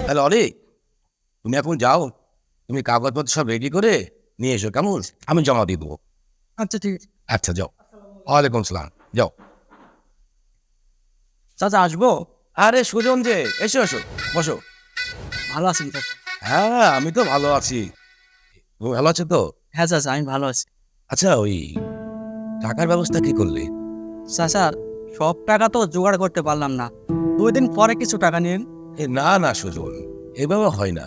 Hello অলি, তুমি এখন যাও, তুমি কাগজপত্র সব রেডি করে নিয়ে এসো, কেমন? আমি জমা দিয়ে দেবো। আচ্ছা ঠিক আছে। আচ্ছা যাও। ওয়ালাইকুম সালাম, যাও। চাচা আসবো? আরে সুজন যে, এসো এসো, বসো। ভালো আছেন চাচা? হ্যাঁ আমি তো ভালো আছি, তুমি ভালো আছো তো? হ্যাঁ চাচা আমি ভালো আছি। আচ্ছা ওই টাকার ব্যবস্থা কি করলে? চাচা সব টাকা তো জোগাড় করতে পারলাম না, 2 দিন পরে কিছু টাকা নিন। না না সুজন, এভাবে হয় না,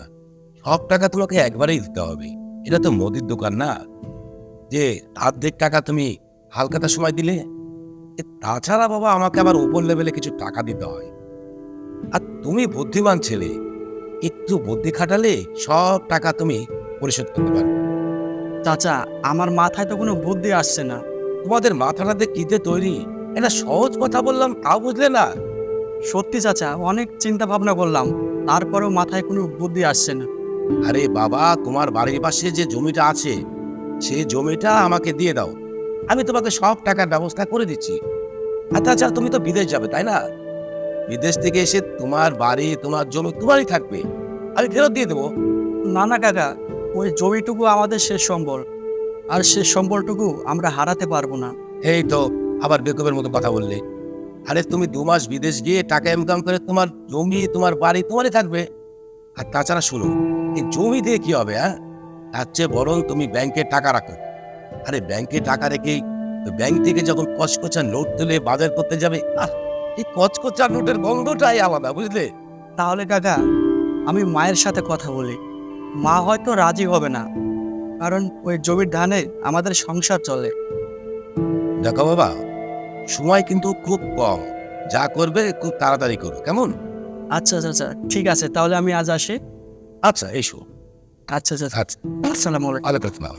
সব টাকা তোমাকে একবারেই দিতে হবে। এটা তো মুদির দোকান না যে অর্ধেক টাকা তুমি হালকাটা সময় দিলে। তাছাড়া বাবা আমাকে আবার উপর লেভেলে কিছু টাকা দিতে হয়। আর তুমি বুদ্ধিমান ছেলে, একটু বুদ্ধি খাটালে সব টাকা তুমি পরিশোধ করতে পারবে। চাচা আমার মাথায় তো কোনো বুদ্ধি আসছে না। তোমাদের মাথাটাতে কিতে তৈরি, এটা সহজ কথা বললাম তাও বুঝলে না। সত্যি চাচা অনেক চিন্তা ভাবনা করলাম, তারপরেও মাথায় কোনো বুদ্ধি আসছে না। আরে বাবা, তোমার বাড়ির পাশে যে জমিটা আছে সেই জমিটা আমাকে দিয়ে দাও, আমি তোমাকে সব টাকার ব্যবস্থা করে দিচ্ছি। আর তাছাড়া তুমি তো বিদেশ যাবে তাই না? বিদেশ থেকে এসে তোমার বাড়ি তোমার জমি তোমারই থাকবে, আমি ফেরত দিয়ে দেবো। না না কাকা, ওই জমিটুকু আমাদের শেষ সম্বল, আর শেষ সম্বলটুকু আমরা হারাতে পারবো না। এই তো আবার বেকুবের মতো কথা বললে। আরে তুমি 2 মাস বিদেশ গিয়ে টাকা ইনকাম করে তোমার জমি তোমার বাড়ি তোমারই থাকবে। আর তাছাড়া শুনো, এই জমি দিয়ে কি হবে? হ্যাঁ, তার চেয়ে বরং তুমি ব্যাংকে টাকা রাখো। আরে ব্যাংকে টাকা রেখেই ব্যাংক থেকে যখন কচকচা নোট তুলে বাজার করতে যাবে, এই কচকচা নোটের গন্ধটাই আলাদা, বুঝলে? তাহলে কাকা আমি মায়ের সাথে কথা বলি, মা হয়তো রাজি হবে না, কারণ ওই জমির ধানে আমাদের সংসার চলে। দেখো বাবা, সময় কিন্তু খুব কম, যা করবে খুব তাড়াতাড়ি করো, কেমন? আচ্ছা চাচা ঠিক আছে, তাহলে আমি আজ আসি। আচ্ছা এসো। আচ্ছা চাচা, আচ্ছা, আসসালামু আলাইকুম। ওয়ালাইকুম আসসালাম।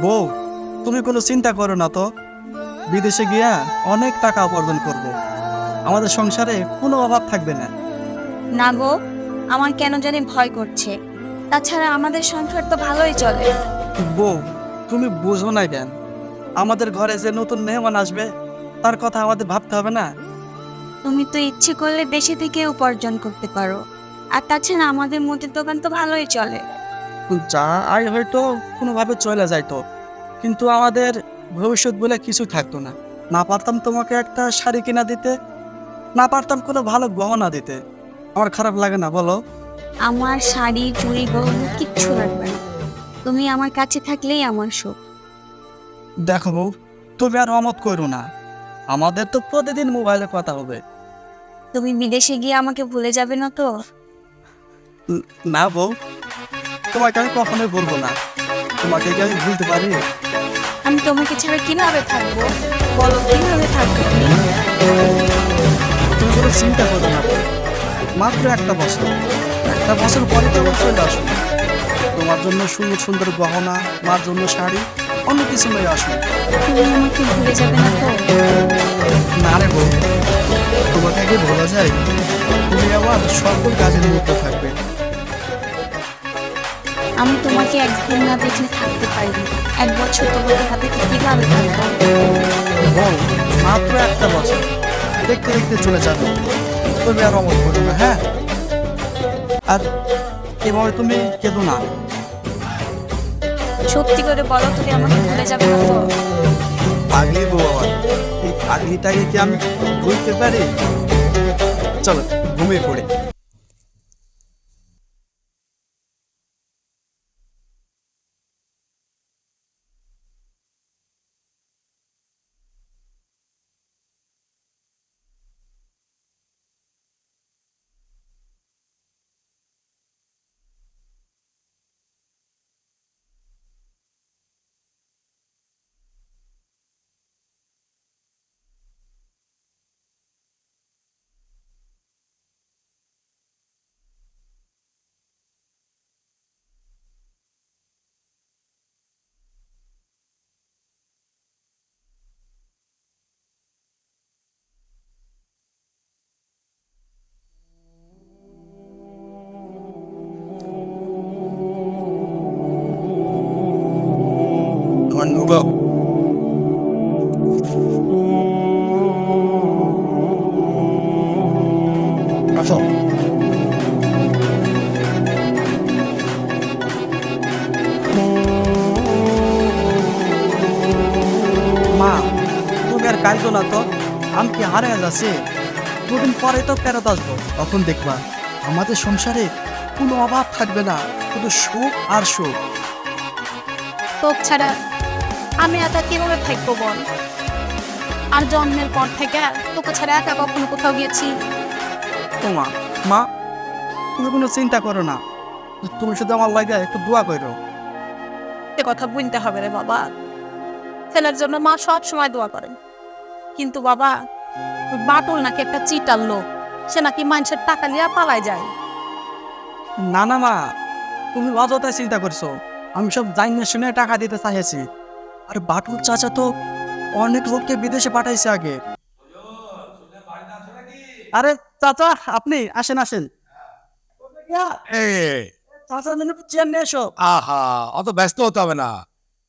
বউ, তুমি কোনো চিন্তা করো না তো, বিদেশে গিয়া অনেক টাকা উপার্জন করব, আমাদের সংসারে কোনো অভাব থাকবে না। না গো, আমার কেন জানি ভয় করছে। তাছাড়া আমাদের সংসার তো ভালোই চলে। বউ তুমি বুঝো না কেন, আমাদের ঘরে যে নতুন মেহমান আসবে তার কথা আমাদের ভাবতে হবে না? তুমি তো ইচ্ছে করলে দেশে থেকে উপার্জন করতে পারো। আর তাছাড়া আমাদের মুদির দোকান তো ভালোই চলে। যা আয় হয়তো কোনোভাবে চলে যাইতো, কিন্তু আমাদের ভবিষ্যৎ বলে কিছু থাকতো না। না পারতাম তোমাকে একটা শাড়ি কিনা দিতে, না পারতাম কোনো ভালো গহনা দিতে। আমার খারাপ লাগে না বলো? আমার শাড়ি চুড়ি গহনা কিচ্ছু লাগবে না, তুমি আমার কাছে থাকলেই আমার সুখ। দেখো বউ, তুমি আর অমত করো না, আমাদের তো প্রতিদিন মোবাইলে কথা হবে। তুমি বিদেশে গিয়ে আমাকে ভুলে যাবে না তো? না বউ, তোমাকে আমি কখনোই বলবো না। তোমাকে কি আমি ভুলতে পারি? আমি তোমাকে ছাড়া কিভাবে থাকবো? বলো, কিভাবে থাকবো তুমি? তুমি কোনো চিন্তা করো না, মাত্র একটা বছর, একটা বছর পরে তো আবার চলে আসো। তোমার জন্য সুন্দর সুন্দর গহনা, মার জন্য শাড়ি, অন্য কিছু নিয়ে আসো। তুমি আমাকে ভুলে যাবে না তো? না রে বউ, তোমাকে আগে বলা যায়, তুমি আমার সকল কাজের মধ্যে থাকবে। আমি তোমাকে একদিন না দেখলে থাকতে পারিনি। 1 বছর তোমাদের হাতে কিভাবে থাকবো? বল, মাত্র একটা বছর, দেখতে দেখতে চলে যাবে। তুমি আর অমত করো না, হ্যাঁ? আর এভাবে তুমি কেঁদো না। সত্যি করে বলো, তুমি আমাকে ভুলে যাবে না তো? পাগলি গো বাবা, এই পাগলিটাকে কি আমি ভুলতে পারি? চলো ঘুমিয়ে পড়ে। আমার নুবক, আসো। মা, তুমি আর কাঁদো না তো। আমি কি হারিয়ে যাচ্ছি? দুদিন পরে তো ফেরত আসবো, তখন দেখবা আমাদের সংসারে কোনো অভাব থাকবে না, শুধু সুখ আর সুখ। তোর ছাড়া আমি একা কিভাবে থাকবো বল? আর জন্মের পর থেকে তোকে ছাড়া একা কখনো কোথাও গেছি? তোমা মা, তুমি কোনো চিন্তা করো না, তুমি শুধু আমার লাগে একটু দোয়া করো। সে কথা বুঝতে হবে রে বাবা। ছেলের জন্য মা সব সময় দোয়া করেন, কিন্তু বাবা ওই বাটুল নাকি একটা চিটার লোক, সে নাকি মানুষের টাকা নিয়ে পালায় যায়। না না মা, তুমি অযথায় চিন্তা করছো। আমি সব জানিয়ে শুনে টাকা দিতে চাইছি। আর বাটুল চাচা তো অনেক লোককে বিদেশে পাঠাইছে আগে। আরে চাচা, আপনি আসেন আসেন। এই, চাচা চেয়ার নিয়ে এসো। আহা, অত ব্যস্ত হতে হবে না।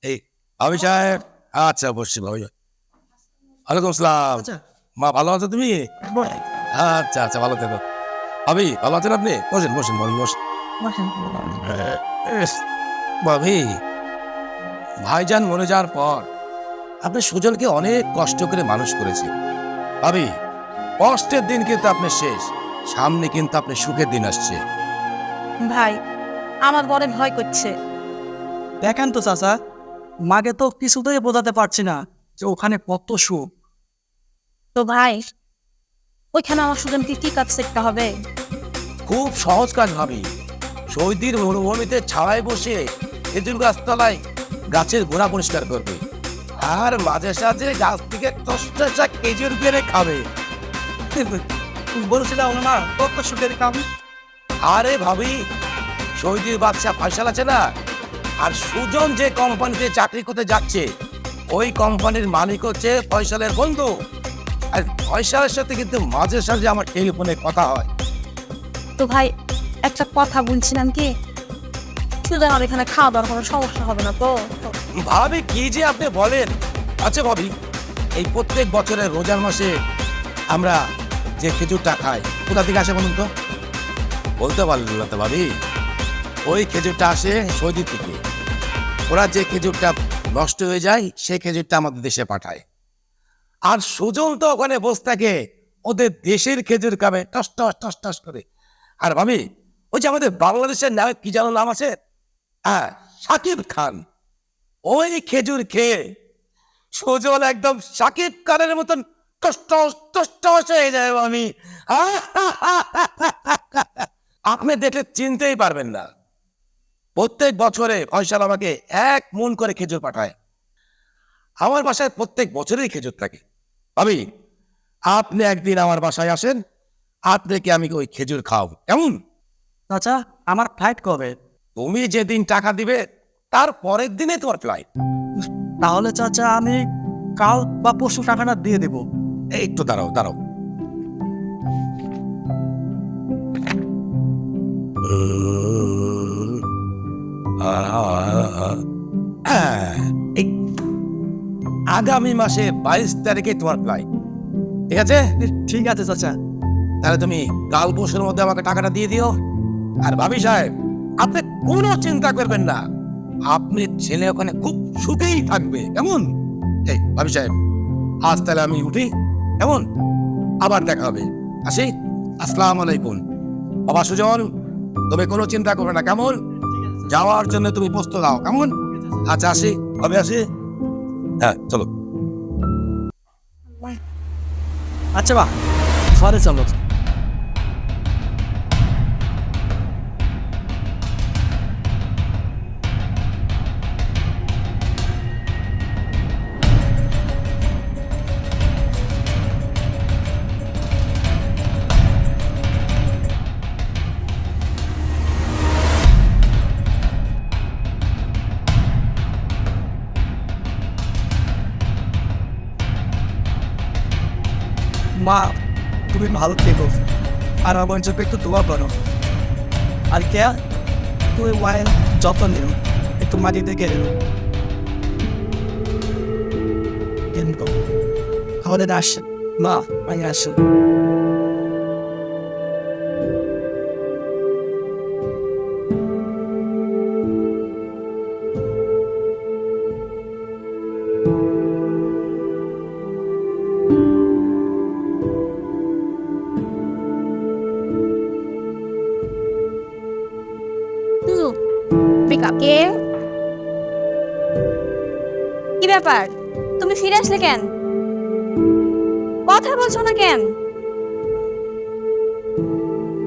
এই ভাবি সাহেব, আচ্ছা বসছি ভাবি। ওয়ালাইকুম আসসালাম। আচ্ছা, মা ভালো আছো তুমি? আচ্ছা আচ্ছা, ভালো থেকো। ভাবি ভালো আছেন আপনি? বসেন বসেন ভাবি, বসেন। ভাবি, ভাইজান মরে যাওয়ার পর আপনি সুজনকে অনেক কষ্ট করে মানুষ করেছেন। ভাবি, কষ্টের দিন কিন্তু আপনার শেষ, সামনে কিন্তু আপনার সুখের দিন আসছে। ভাই, আমার বড় ভয় করছে। দেখেন তো চাচা, মাকে তো কিছুতেই বোঝাতে পারছি না যে ওখানে কত সুখ। তো ভাই, ওইখানে আমার সুজনকে কি কাজ শিখতে হবে? খুব সহজ কাজ ভাবি। সৌদির মরুভূমিতে ছাওয়ায় বসে খেজুর গাছতলায় গাছের গোড়া পরিষ্কার করবে, আর মাঝে সাঝে গাছ থেকে টসটসা খেজুর পেরে খাবে। বলছিলাম না কত সুখের কাম। আরে ভাবি, সৌদির বাদশা ফয়সাল আছে না, আর সুজন যে কোম্পানিতে চাকরি করতে যাচ্ছে, ওই কোম্পানির মালিক হচ্ছে ফয়সালের বন্ধু। আর ফয়সালের সাথে কিন্তু মাঝে সাঝে আমার টেলিফোনে কথা হয়। তো ভাই, একটা কথা বলছিলাম কি, শুধু আমার এখানে খাওয়া দাওয়ার কোনো সমস্যা হবে না তো? ভাবি কি যে আপনি বলেন। আচ্ছা ভাবি, এই প্রত্যেক বছরের রোজার মাসে আমরা যে খেজুরটা খাই, কোথা থেকে আসে বলুন তো? বলতে পারলেন না তো ভাবি। ওই খেজুরটা আসে সৌদি থেকে। ওরা যে খেজুরটা নষ্ট হয়ে যায়, সেই খেজুরটা আমাদের দেশে পাঠায়। আর সুজন তো ওখানে বসে থাকে, ওদের দেশের খেজুর খাবে টস টস টস টস করে। আর ভাবি, ওই যে আমাদের বাংলাদেশের নায়ক কি যেন নাম আছে, হ্যাঁ, শাকিব খান, ওই খেজুর খেয়ে সুজন একদম শাকিব খানের মতন টস টস টস টস হয়ে যায়। আমি আপনি দেখলে চিনতেই পারবেন না। প্রত্যেক বছরে ফয়সাল আমাকে 1 মণ করে খেজুর পাঠায়। আমার বাসায় প্রত্যেক বছরেই খেজুর থাকে। ভাবি, আপনি একদিন আমার বাসায় আসেন, আপনাকে আমি ওই খেজুর খাওয়াবো, কেমন? চাচা, আমার ফ্লাইট কবে? তুমি যেদিন টাকা দিবে তার পরের দিনে তোমার ফ্লাইট। তাহলে চাচা আমি কাল বা পরশু টাকাটা দিয়ে দেব। এই একটু দাঁড়াও দাঁড়াও। হ্যাঁ, এই আগামী মাসে 22 তারিখে তোমার ফ্লাইট, ঠিক আছে? ঠিক আছে চাচা। তাহলে তুমি কাল পরশুর মধ্যে আমাকে টাকাটা দিয়ে দিও। আর ভাবি সাহেব, আপনি কোনো চিন্তা করবেন না, আপনি ছেলে ওখানে খুব সুখেই থাকবে, কেমন? এই ভাবি সাহেব, আজ তাহলে আমি উঠি, কেমন? আবার দেখা হবে, আসি। আসসালামু আলাইকুম। বাবা সুজন, তুমি কোনো চিন্তা করবে না, কেমন? যাওয়ার জন্য তুমি প্রস্তুত দাও, কেমন? আচ্ছা আসি, কবে আসি? হ্যাঁ চলো। আচ্ছা বা, ঘরে চলো। মা, তুমি ভালো থেকো আর আমার জন্য একটু দোয়া করো। আর কে তুমি মায়ের যত্ন নিও, একটু মাটি থেকে এলো তাহলে আসেন মা, আমি আসেন। কে? কি ব্যাপার, তুমি ফিরে আসলে কেন? কথা বলছো না কেন?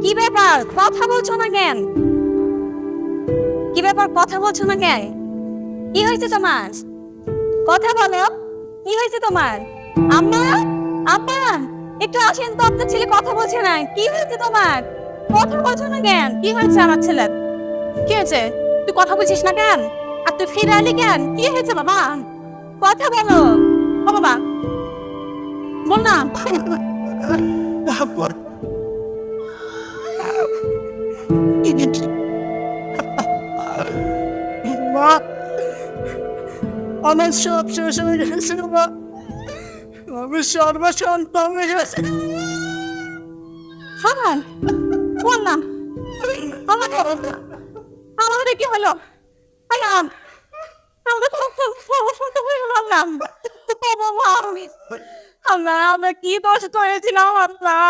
কি ব্যাপার, কথা বলছো না কেন? কি ব্যাপার, কথা বলছো না কেন? কি হয়েছে তোমার? কথা বলো, কি হয়েছে তোমার? আম্মা, আব্বা, একটু আসেন তো, আপনার ছেলে কথা বলছে না। কি হয়েছে তোমার? কথা বলছো না কেন? কি হয়েছে আমার ছেলের? কি হয়েছে? তুই কথা বলছিস না কেন? আর তুই ফিরে আলি কেন? কি হয়েছে বাবা? কথা বলো। ও বাবা, বল না। মা, আমার সব শেষ হয়ে গেছে মা, আমি সর্বশান্ত হয়ে গেছে। খাবার বল না। আমাদের কি হলো? আলাম আমরা তো হয়ে গেলাম। আল্লাহ, আমরা কি দোষ করেছিলাম আল্লাহ?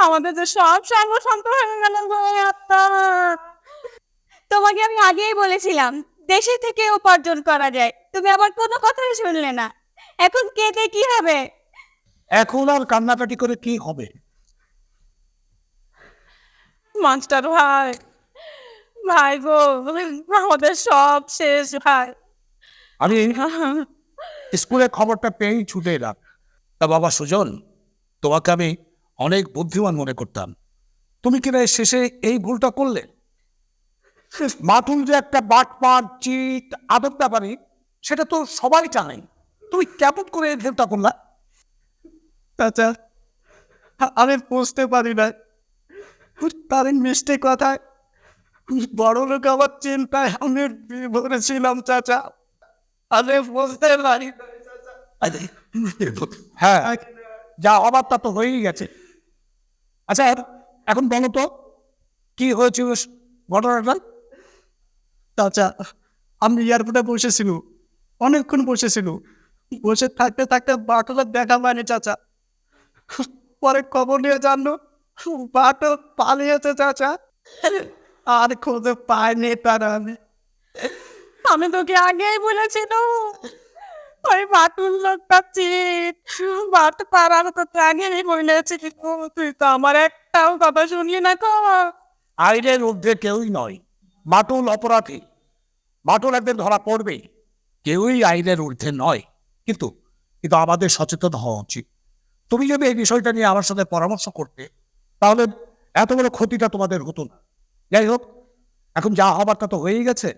আমাদের যে সব সর্বশান্ত হয়ে গেল গো আল্লাহ। তোমাকে আমি আগেই বলেছিলাম দেশে থেকে উপার্জন করা যায়, তুমি আবার কোনো কথাই শুনলে না। এখন কেটে কি হবে? এখন আর কান্নাকাটি করে কি হবে? মাস্টার ভাই, ভাই গো, আমাদের সব শেষ ভাই। আমি স্কুলের খবরটা পেয়েই ছুটে এলাম। তা বাবা সুজন, তোমাকে আমি অনেক বুদ্ধিমান মনে করতাম, তুমি কিনা এই শেষে এই ভুলটা করলে। মাতুল যে একটা বাটপার চিট আদর ব্যাপারী, সেটা তো সবাই জানে। তুমি কেমন করে এই ভুলটা করলা? চাচা, আমি বুঝতে পারি না, তার মিষ্টি কথায় বড় লোক আমার চিন্তায় আমি ভরেছিলাম চাচা, আমি বুঝতে পারি না। হ্যাঁ, যা হবার তা তো হয়েই গেছে। আচ্ছা, এখন বলো তো কি হয়েছিল ঘটনাটা? চাচা, আমি এয়ারপোর্টে বসেছিল, অনেকক্ষণ বসেছিল, বসে থাকতে থাকতে বাটুলের দেখা পায়নি চাচা। পরে খবর নিয়ে জানলো বাটুল পালিয়েছে চাচা, আর খুঁজে পায়নি তার। আমি তোকে আগেই বলেছিলাম ওই বাটুল লোকটা চিট বাট পাড়ার তো আগেই বলেছি, তুই তো আমার একটাও কথা শুনলি না তো। আইনের ঊর্ধ্বে কেউই নয়, মাতুল অপরাধী। মাতুল একদিন ধরা পড়বে। কেউই আইনের ঊর্ধ্বে নয়, কিন্তু কিন্তু আমাদের সচেতন হওয়া উচিত। তুমি যদি এই বিষয়টা নিয়ে আমার সাথে পরামর্শ করতে, তাহলে এত বড় ক্ষতিটা তোমাদের হতো না। যাই হোক, এখন যা হবার তা তো হয়েই গেছে।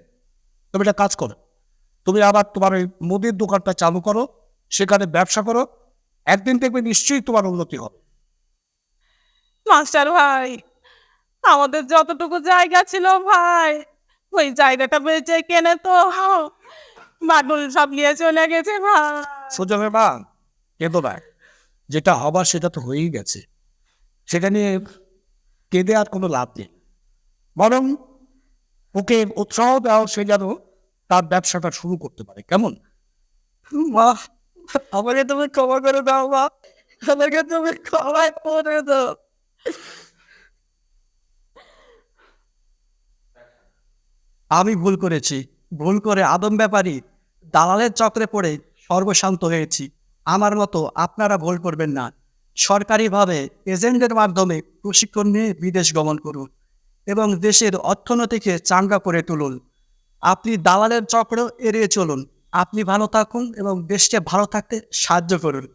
তুমি একটা কাজ করো, তুমি আবার তোমার ওই মুদির দোকানটা চালু করো, সেখানে ব্যবসা করো। একদিন দেখবে নিশ্চয়ই তোমার উন্নতি হবে। মাস্টার ভাই, আমাদের যতটুকু জায়গা ছিল ভাই, ওই জায়গাটা বেঁচে কেনে তো বাটুল সব নিয়ে চলে গেছে ভাই। সোজা মা কেঁদো না, যেটা হবার সেটা তো হয়েই গেছে, সেটা নিয়ে কেঁদে আর কোনো লাভ নেই। বরং ওকে উৎসাহ দাও, সে যেন তার ব্যবসাটা শুরু করতে পারে, কেমন? মা, আমাকে তুমি ক্ষমা করে দাও মা, আমাকে তুমি ক্ষমা করে দাও। আমি ভুল করেছি, ভুল করে আদম ব্যাপারী দালালের চক্রে পড়ে সর্বশান্ত হয়েছি। আমার মতো আপনারা ভুল করবেন না। সরকারিভাবে এজেন্টের মাধ্যমে প্রশিক্ষণ নিয়ে বিদেশ গমন করুন এবং দেশের অর্থনীতিকে চাঙ্গা করে তুলুন। আপনি দালালের চক্র এড়িয়ে চলুন। আপনি ভালো থাকুন এবং দেশকে ভালো থাকতে সাহায্য করুন।